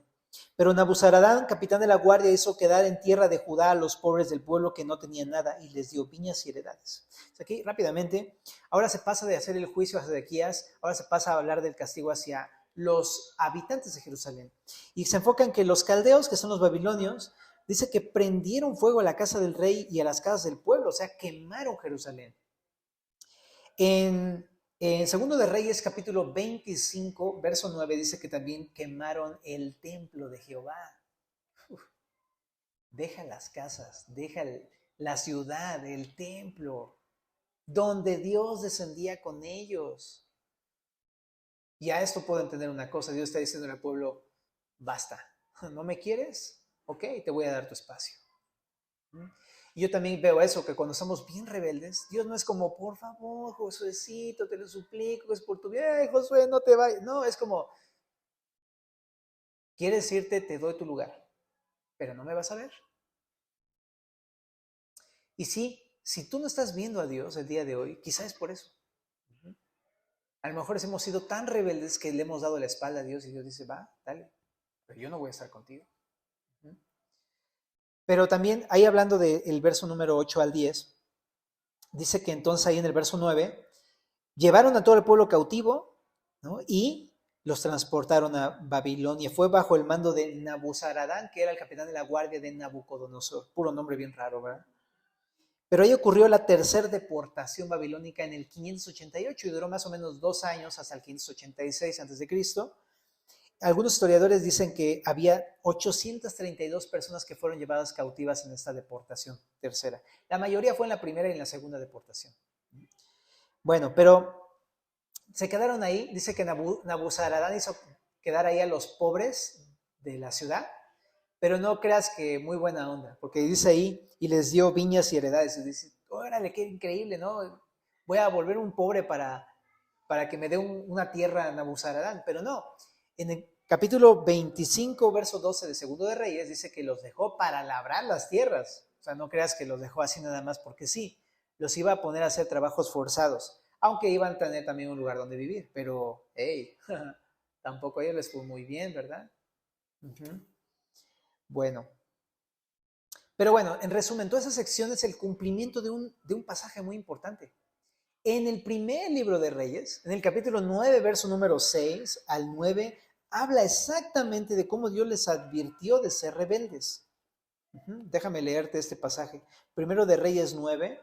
Speaker 1: Pero Nabuzaradán, capitán de la guardia, hizo quedar en tierra de Judá a los pobres del pueblo que no tenían nada y les dio viñas y heredades. Aquí rápidamente, ahora se pasa de hacer el juicio a Sedequías, ahora se pasa a hablar del castigo hacia los habitantes de Jerusalén. Y se enfoca en que los caldeos, que son los babilonios, dice que prendieron fuego a la casa del rey y a las casas del pueblo, o sea, quemaron Jerusalén. En Segundo de Reyes, capítulo 25, verso 9, dice que también quemaron el templo de Jehová. Uf, deja las casas, deja la ciudad, el templo, donde Dios descendía con ellos. Y a esto puedo entender una cosa, Dios está diciendo al pueblo, basta, ¿no me quieres? Ok, te voy a dar tu espacio. Y yo también veo eso, que cuando somos bien rebeldes, Dios no es como, por favor, Josuecito, te lo suplico, es por tu bien, Josué, no te vayas. No, es como, quieres irte, te doy tu lugar, pero no me vas a ver. Y sí, si tú no estás viendo a Dios el día de hoy, quizás es por eso. A lo mejor hemos sido tan rebeldes que le hemos dado la espalda a Dios y Dios dice, va, dale, pero yo no voy a estar contigo. Pero también, ahí hablando del verso número 8 al 10, dice que entonces ahí en el verso 9, llevaron a todo el pueblo cautivo, ¿no? Y los transportaron a Babilonia. Fue bajo el mando de Nabuzaradán, que era el capitán de la guardia de Nabucodonosor. Puro nombre bien raro, ¿verdad? Pero ahí ocurrió la tercera deportación babilónica en el 588 y duró más o menos 2 años hasta el 586 a.C. Algunos historiadores dicen que había 832 personas que fueron llevadas cautivas en esta deportación tercera. La mayoría fue en la primera y en la segunda deportación. Bueno, pero se quedaron ahí. Dice que Nabuzaradán hizo quedar ahí a los pobres de la ciudad, pero no creas que muy buena onda, porque dice ahí, y les dio viñas y heredades. Y dice, órale, qué increíble, ¿no? Voy a volver un pobre para que me dé una tierra a Nabuzaradán, pero no. En el capítulo 25, verso 12 de Segundo de Reyes, dice que los dejó para labrar las tierras. O sea, no creas que los dejó así nada más porque sí. Los iba a poner a hacer trabajos forzados, aunque iban a tener también un lugar donde vivir. Pero, hey, tampoco a ellos les fue muy bien, ¿verdad? Bueno. Pero bueno, en resumen, toda esa sección es el cumplimiento de un pasaje muy importante. En el primer libro de Reyes, en el capítulo 9, verso número 6 al 9, habla exactamente de cómo Dios les advirtió de ser rebeldes. Déjame leerte este pasaje. Primero de Reyes 9,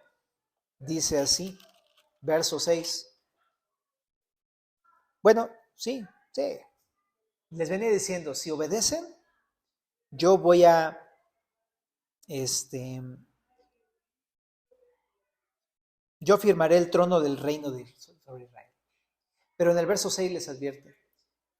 Speaker 1: dice así, verso 6. Bueno, sí. Les venía diciendo, si obedecen, yo voy a, yo firmaré el trono del reino sobre Israel. Pero en el verso 6 les advierte,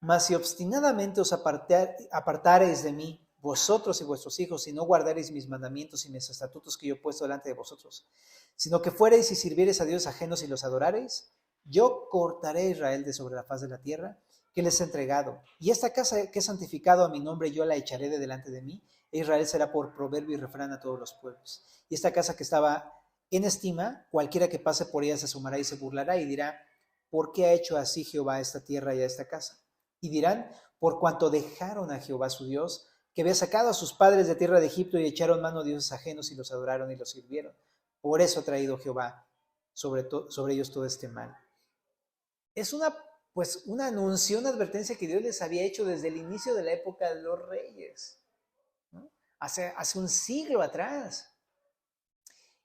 Speaker 1: mas si obstinadamente os apartareis de mí, vosotros y vuestros hijos, y no guardareis mis mandamientos y mis estatutos que yo he puesto delante de vosotros, sino que fuereis y sirviereis a dios ajenos y los adorareis, yo cortaré a Israel de sobre la faz de la tierra que les he entregado. Y esta casa que he santificado a mi nombre, yo la echaré de delante de mí, e Israel será por proverbio y refrán a todos los pueblos. Y esta casa que estaba en estima, cualquiera que pase por ella se asomará y se burlará y dirá, ¿por qué ha hecho así Jehová a esta tierra y a esta casa? Y dirán, por cuanto dejaron a Jehová su Dios, que había sacado a sus padres de tierra de Egipto y echaron mano a dioses ajenos y los adoraron y los sirvieron. Por eso ha traído Jehová sobre ellos todo este mal. Es un anuncio, una advertencia que Dios les había hecho desde el inicio de la época de los reyes, ¿no? Hace un siglo atrás.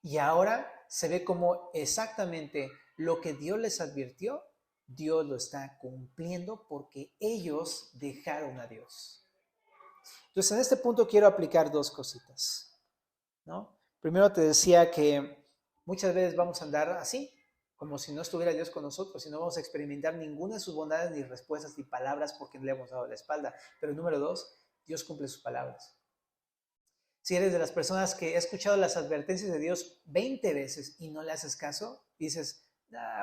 Speaker 1: Y ahora se ve como exactamente lo que Dios les advirtió, Dios lo está cumpliendo porque ellos dejaron a Dios. Entonces, en este punto quiero aplicar 2 cositas, ¿no? Primero te decía que muchas veces vamos a andar así, como si no estuviera Dios con nosotros y no vamos a experimentar ninguna de sus bondades, ni respuestas, ni palabras porque le hemos dado la espalda. Pero número 2, Dios cumple sus palabras. Si eres de las personas que ha escuchado las advertencias de Dios 20 veces y no le haces caso, dices,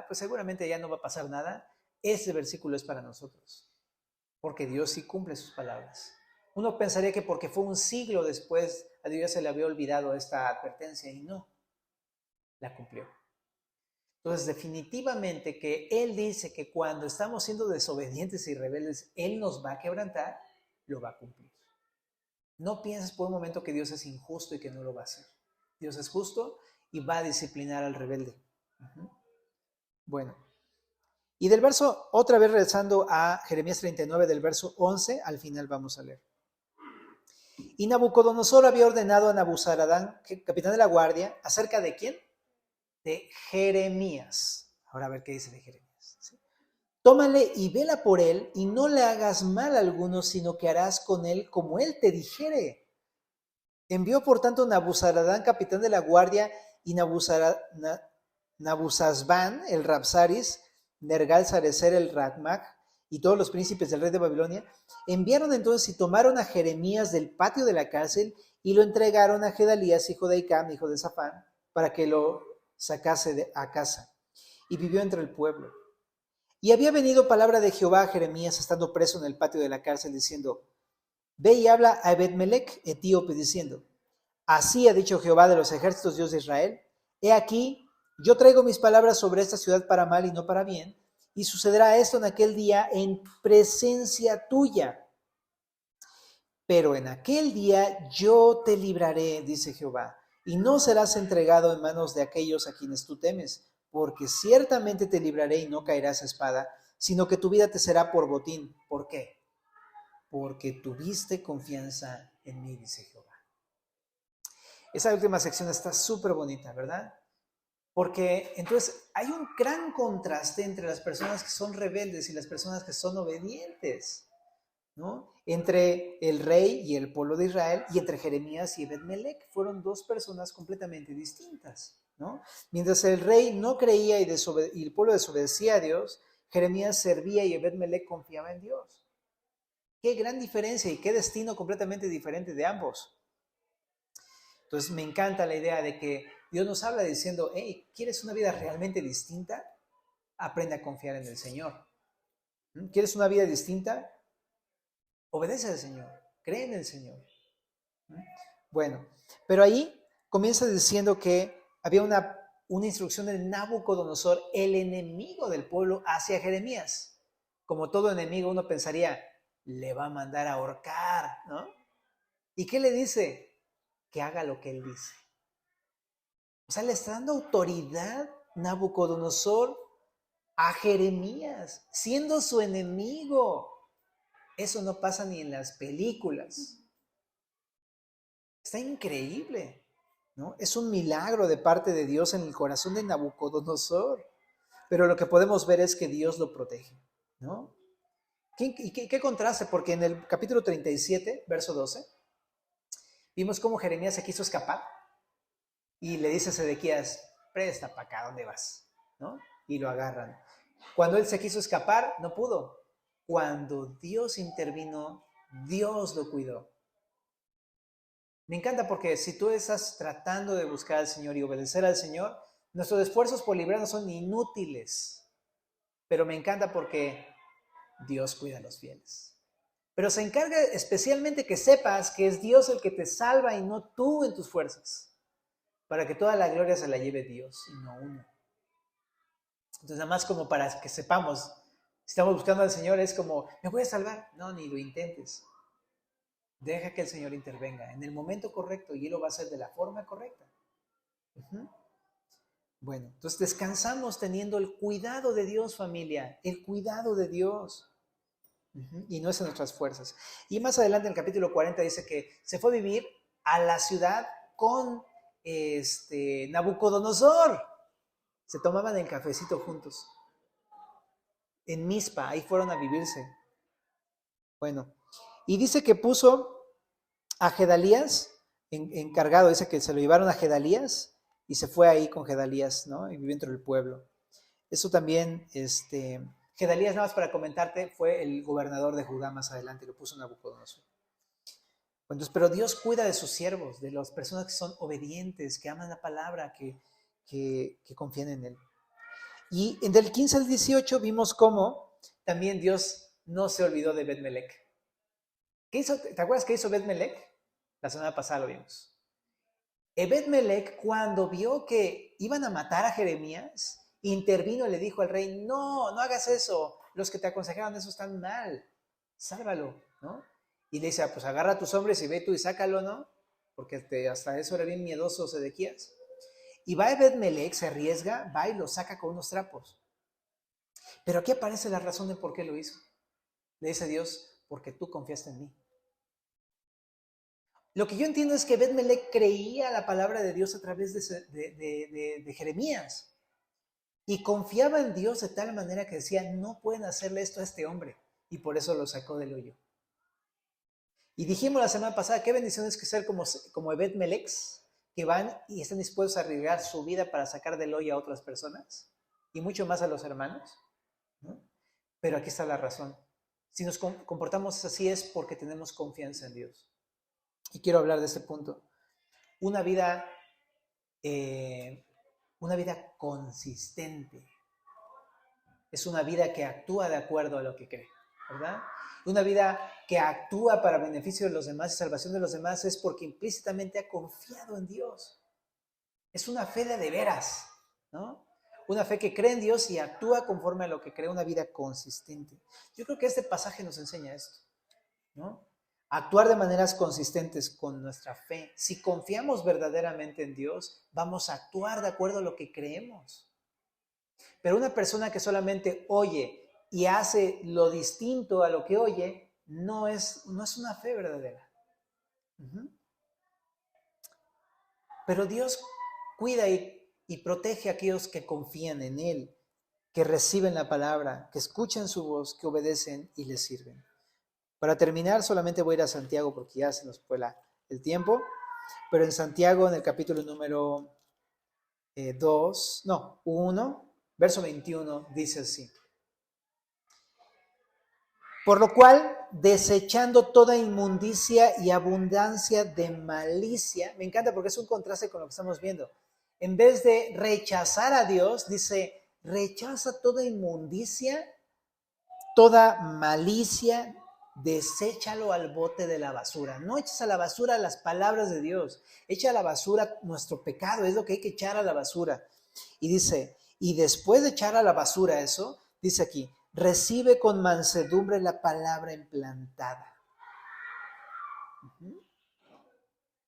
Speaker 1: pues seguramente ya no va a pasar nada, este versículo es para nosotros, porque Dios sí cumple sus palabras. Uno pensaría que porque fue un siglo después a Dios se le había olvidado esta advertencia y no, la cumplió. Entonces, definitivamente que Él dice que cuando estamos siendo desobedientes y rebeldes, Él nos va a quebrantar, lo va a cumplir. No pienses por un momento que Dios es injusto y que no lo va a hacer. Dios es justo y va a disciplinar al rebelde. Bueno, y del verso, otra vez regresando a Jeremías 39, del verso 11, al final vamos a leer. Y Nabucodonosor había ordenado a Nabuzaradán, capitán de la guardia, ¿acerca de quién? De Jeremías. Ahora a ver qué dice de Jeremías. ¿Sí? Tómale y vela por él, y no le hagas mal a alguno, sino que harás con él como él te dijere. Envió por tanto Nabuzaradán, capitán de la guardia, y Nabuzazbán, el Rabsaris, Nergal-Sarecer, el Racmach, y todos los príncipes del rey de Babilonia, enviaron entonces y tomaron a Jeremías del patio de la cárcel y lo entregaron a Gedalías, hijo de Icam, hijo de Safán, para que lo sacase a casa. Y vivió entre el pueblo. Y había venido palabra de Jehová a Jeremías, estando preso en el patio de la cárcel, diciendo, ve y habla a Ebed-Melech, etíope, diciendo, así ha dicho Jehová de los ejércitos, Dios de Israel, he aquí, yo traigo mis palabras sobre esta ciudad para mal y no para bien, y sucederá esto en aquel día en presencia tuya. Pero en aquel día yo te libraré, dice Jehová, y no serás entregado en manos de aquellos a quienes tú temes, porque ciertamente te libraré y no caerás a espada, sino que tu vida te será por botín. ¿Por qué? Porque tuviste confianza en mí, dice Jehová. Esa última sección está súper bonita, ¿verdad? Porque entonces hay un gran contraste entre las personas que son rebeldes y las personas que son obedientes, ¿no? Entre el rey y el pueblo de Israel y entre Jeremías y Ebed-Melech fueron dos personas completamente distintas, ¿no? Mientras el rey no creía y el pueblo desobedecía a Dios, Jeremías servía y Ebed-Melech confiaba en Dios. Qué gran diferencia y qué destino completamente diferente de ambos. Entonces me encanta la idea de que Dios nos habla diciendo, hey, ¿quieres una vida realmente distinta? Aprende a confiar en el Señor. ¿Quieres una vida distinta? Obedece al Señor, cree en el Señor. Bueno, pero ahí comienza diciendo que había una instrucción de Nabucodonosor, el enemigo del pueblo, hacia Jeremías. Como todo enemigo, uno pensaría, le va a mandar a ahorcar, ¿no? ¿Y qué le dice? Que haga lo que él dice. O sea, le está dando autoridad Nabucodonosor a Jeremías, siendo su enemigo. Eso no pasa ni en las películas. Está increíble, ¿no? Es un milagro de parte de Dios en el corazón de Nabucodonosor. Pero lo que podemos ver es que Dios lo protege, ¿no? ¿Qué contraste? Porque en el capítulo 37, verso 12, vimos cómo Jeremías se quiso escapar y le dice a Sedequías, presta para acá, ¿dónde vas? ¿No? Y lo agarran. Cuando él se quiso escapar, no pudo. Cuando Dios intervino, Dios lo cuidó. Me encanta porque si tú estás tratando de buscar al Señor y obedecer al Señor, nuestros esfuerzos por librarnos son inútiles. Pero me encanta porque Dios cuida a los fieles. Pero se encarga especialmente que sepas que es Dios el que te salva y no tú en tus fuerzas. Para que toda la gloria se la lleve Dios y no uno. Entonces, nada más como para que sepamos, si estamos buscando al Señor, es como, ¿me voy a salvar? No, ni lo intentes. Deja que el Señor intervenga en el momento correcto y Él lo va a hacer de la forma correcta. Bueno, entonces descansamos teniendo el cuidado de Dios, familia, el cuidado de Dios. Y no es en nuestras fuerzas. Y más adelante en el capítulo 40 dice que se fue a vivir a la ciudad con Nabucodonosor. Se tomaban el cafecito juntos. En Mizpa, ahí fueron a vivirse. Bueno, y dice que puso a Gedalías encargado, dice que se lo llevaron a Gedalías y se fue ahí con Gedalías, ¿no? Y vivió dentro del pueblo. Eso también, Gedalías, nada más para comentarte, fue el gobernador de Judá más adelante, lo puso Nabucodonosor. Entonces, pero Dios cuida de sus siervos, de las personas que son obedientes, que aman la palabra, que confían en Él. Y del 15 al 18 vimos cómo también Dios no se olvidó de Ebed-Melech. ¿Qué hizo? ¿Te acuerdas qué hizo Ebed-Melech? La semana pasada lo vimos. Ebed-Melech, cuando vio que iban a matar a Jeremías, intervino y le dijo al rey, no, no hagas eso, los que te aconsejaron eso están mal, sálvalo, ¿no? Y le dice, pues agarra a tus hombres y ve tú y sácalo, ¿no? Porque hasta eso era bien miedoso Sedequías. Y va Ebed-Melech, se arriesga, va y lo saca con unos trapos. Pero aquí aparece la razón de por qué lo hizo. Le dice a Dios, porque tú confiaste en mí. Lo que yo entiendo es que Ebed-Melech creía la palabra de Dios a través de Jeremías y confiaba en Dios de tal manera que decía, no pueden hacerle esto a este hombre, y por eso lo sacó del hoyo. Y dijimos la semana pasada, qué bendición es que ser como Ebed-Melech, que van y están dispuestos a arriesgar su vida para sacar del hoyo a otras personas, y mucho más a los hermanos, ¿no? Pero aquí está la razón. Si nos comportamos así es porque tenemos confianza en Dios. Y quiero hablar de este punto. Una vida consistente es una vida que actúa de acuerdo a lo que cree, ¿verdad? Una vida que actúa para beneficio de los demás y salvación de los demás es porque implícitamente ha confiado en Dios. Es una fe de veras, ¿no? Una fe que cree en Dios y actúa conforme a lo que cree, una vida consistente. Yo creo que este pasaje nos enseña esto, ¿no? Actuar de maneras consistentes con nuestra fe. Si confiamos verdaderamente en Dios, vamos a actuar de acuerdo a lo que creemos. Pero una persona que solamente oye y hace lo distinto a lo que oye, no es una fe verdadera. Pero Dios cuida y protege a aquellos que confían en Él, que reciben la palabra, que escuchan su voz, que obedecen y le sirven. Para terminar, solamente voy a ir a Santiago porque ya se nos fue el tiempo, pero en Santiago, en el capítulo número 1, verso 21, dice así. Por lo cual, desechando toda inmundicia y abundancia de malicia, me encanta porque es un contraste con lo que estamos viendo. En vez de rechazar a Dios, dice, rechaza toda inmundicia, toda malicia, deséchalo al bote de la basura. No eches a la basura las palabras de Dios, echa a la basura nuestro pecado, es lo que hay que echar a la basura. Y dice, y después de echar a la basura eso, dice aquí, recibe con mansedumbre la palabra implantada.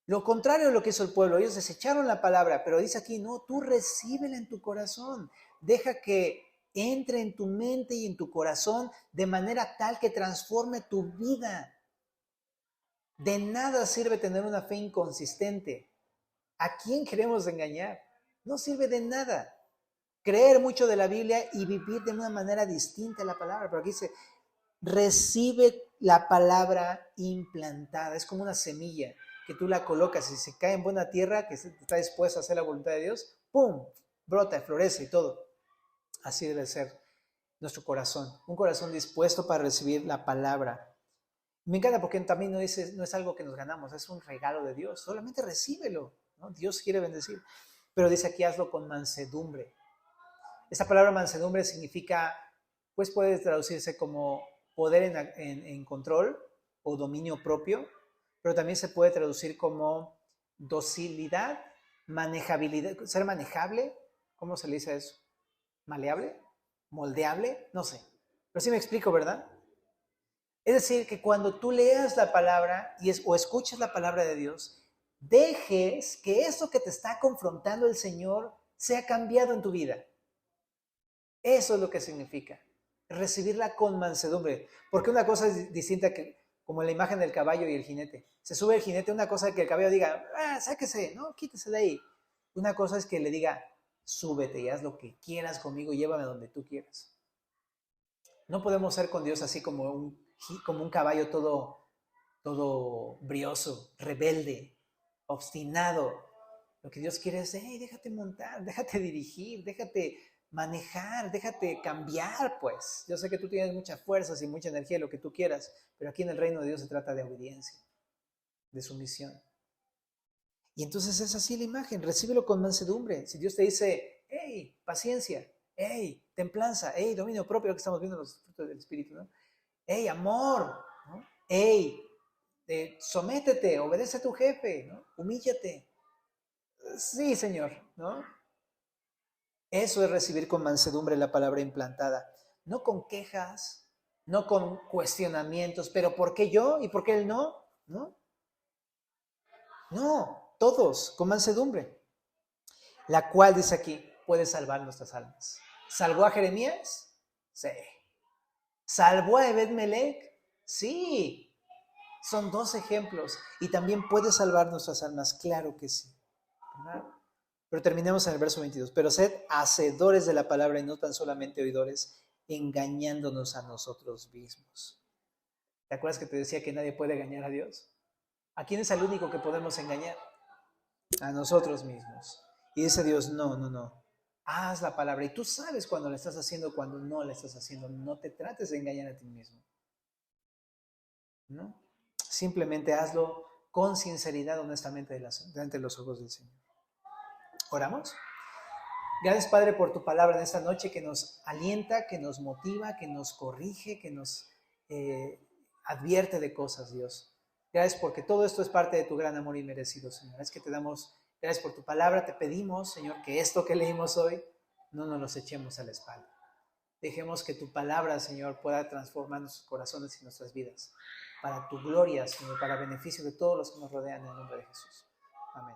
Speaker 1: Lo contrario de lo que hizo el pueblo, ellos desecharon la palabra, pero dice aquí, no, tú recíbela en tu corazón, deja que entre en tu mente y en tu corazón de manera tal que transforme tu vida. De nada sirve tener una fe inconsistente. ¿A quién queremos engañar? No sirve de nada. Creer mucho de la Biblia y vivir de una manera distinta a la palabra. Pero aquí dice, recibe la palabra implantada. Es como una semilla que tú la colocas y se cae en buena tierra, que está dispuesta a hacer la voluntad de Dios, ¡pum! Brota, florece y todo. Así debe ser nuestro corazón. Un corazón dispuesto para recibir la palabra. Me encanta porque también no es algo que nos ganamos, es un regalo de Dios. Solamente recíbelo, ¿no? Dios quiere bendecir. Pero dice aquí, hazlo con mansedumbre. Esta palabra mansedumbre significa, pues puede traducirse como poder en control o dominio propio, pero también se puede traducir como docilidad, manejabilidad, ser manejable. ¿Cómo se le dice eso? ¿Maleable? ¿Moldeable? No sé. Pero sí me explico, ¿verdad? Es decir, que cuando tú leas la palabra o escuches la palabra de Dios, dejes que eso que te está confrontando el Señor sea cambiado en tu vida. Eso es lo que significa, recibirla con mansedumbre. Porque una cosa es distinta que, como la imagen del caballo y el jinete. Se sube el jinete, una cosa es que el caballo diga, sáquese, no, quítese de ahí. Una cosa es que le diga, súbete y haz lo que quieras conmigo y llévame donde tú quieras. No podemos ser con Dios así como un caballo todo brioso, rebelde, obstinado. Lo que Dios quiere es, déjate montar, déjate dirigir, déjate manejar, déjate cambiar, pues. Yo sé que tú tienes muchas fuerzas y mucha energía, lo que tú quieras, pero aquí en el reino de Dios se trata de obediencia, de sumisión. Y entonces es así la imagen, recíbelo con mansedumbre. Si Dios te dice, hey, paciencia, hey, templanza, hey, dominio propio, lo que estamos viendo en los frutos del Espíritu, ¿no? Hey, amor, ¿no? Hey, sométete, obedece a tu jefe, ¿no? Humíllate. Sí, Señor, ¿no? Eso es recibir con mansedumbre la palabra implantada, no con quejas, no con cuestionamientos, pero ¿por qué yo y por qué él no? ¿No? No, todos con mansedumbre, la cual dice aquí puede salvar nuestras almas. ¿Salvó a Jeremías? Sí. ¿Salvó a Ebed-Melech? Sí. Son dos ejemplos. Y también puede salvar nuestras almas, claro que sí. ¿Verdad? Pero terminemos en el verso 22. Pero sed hacedores de la palabra y no tan solamente oidores, engañándonos a nosotros mismos. ¿Te acuerdas que te decía que nadie puede engañar a Dios? ¿A quién es el único que podemos engañar? A nosotros mismos. Y dice Dios, no, no, no. Haz la palabra. Y tú sabes cuando la estás haciendo, cuando no la estás haciendo. No te trates de engañar a ti mismo. ¿No? Simplemente hazlo con sinceridad, honestamente, delante de los ojos del Señor. ¿Oramos? Gracias, Padre, por tu palabra en esta noche que nos alienta, que nos motiva, que nos corrige, que nos advierte de cosas, Dios. Gracias porque todo esto es parte de tu gran amor inmerecido, Señor. Es que te damos gracias por tu palabra. Te pedimos, Señor, que esto que leímos hoy no nos los echemos a la espalda. Dejemos que tu palabra, Señor, pueda transformar nuestros corazones y nuestras vidas para tu gloria, Señor, para beneficio de todos los que nos rodean en el nombre de Jesús. Amén.